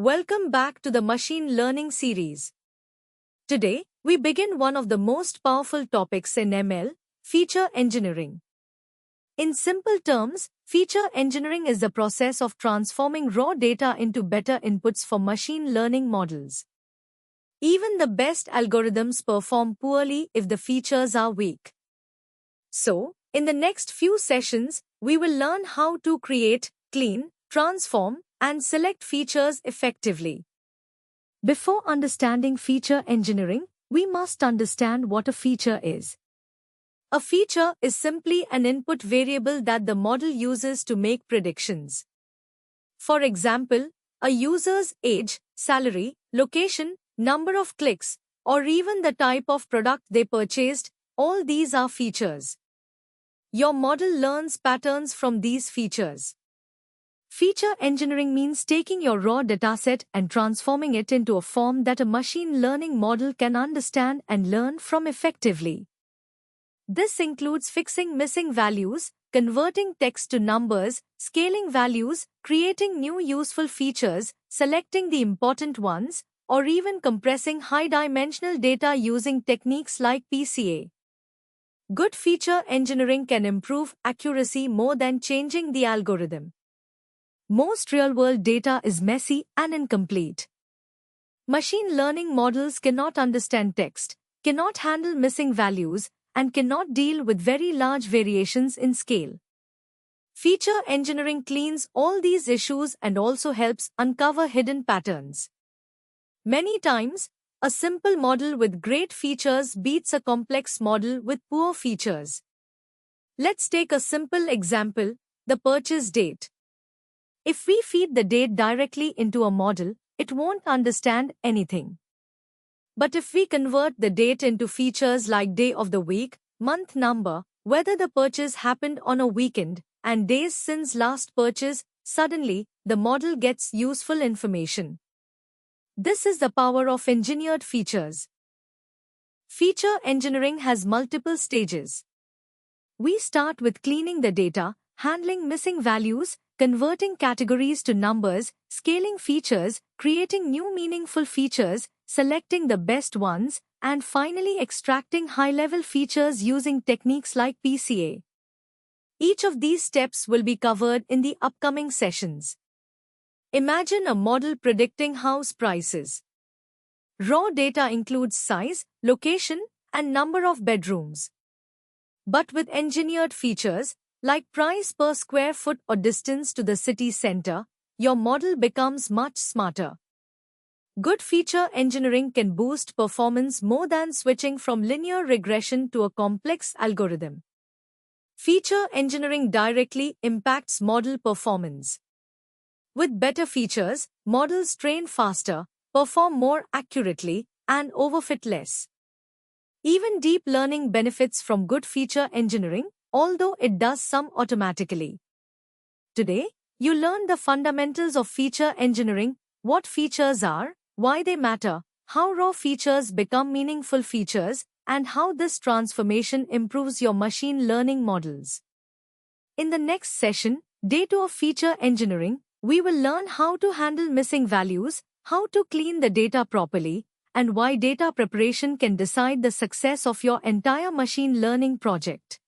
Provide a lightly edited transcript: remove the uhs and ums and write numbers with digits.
Welcome back to the Machine Learning series. Today, we begin one of the most powerful topics in ML, feature engineering. In simple terms, feature engineering is the process of transforming raw data into better inputs for machine learning models. Even the best algorithms perform poorly if the features are weak. So, in the next few sessions, we will learn how to create, clean, transform, and select features effectively. Before understanding feature engineering, we must understand what a feature is. A feature is simply an input variable that the model uses to make predictions. For example, a user's age, salary, location, number of clicks, or even the type of product they purchased, all these are features. Your model learns patterns from these features. Feature engineering means taking your raw dataset and transforming it into a form that a machine learning model can understand and learn from effectively. This includes fixing missing values, converting text to numbers, scaling values, creating new useful features, selecting the important ones, or even compressing high-dimensional data using techniques like PCA. Good feature engineering can improve accuracy more than changing the algorithm. Most real-world data is messy and incomplete. Machine learning models cannot understand text, cannot handle missing values, and cannot deal with very large variations in scale. Feature engineering cleans all these issues and also helps uncover hidden patterns. Many times, a simple model with great features beats a complex model with poor features. Let's take a simple example, the purchase date. If we feed the date directly into a model, it won't understand anything. But if we convert the date into features like day of the week, month number, whether the purchase happened on a weekend, and days since last purchase, suddenly, the model gets useful information. This is the power of engineered features. Feature engineering has multiple stages. We start with cleaning the data, handling missing values, converting categories to numbers, scaling features, creating new meaningful features, selecting the best ones, and finally extracting high-level features using techniques like PCA. Each of these steps will be covered in the upcoming sessions. Imagine a model predicting house prices. Raw data includes size, location, and number of bedrooms. But with engineered features, like price per square foot or distance to the city center, your model becomes much smarter. Good feature engineering can boost performance more than switching from linear regression to a complex algorithm. Feature engineering directly impacts model performance. With better features, models train faster, perform more accurately, and overfit less. Even deep learning benefits from good feature engineering, although it does some automatically. Today, you learn the fundamentals of feature engineering, what features are, why they matter, how raw features become meaningful features, and how this transformation improves your machine learning models. In the next session, Day 2 of Feature Engineering, we will learn how to handle missing values, how to clean the data properly, and why data preparation can decide the success of your entire machine learning project.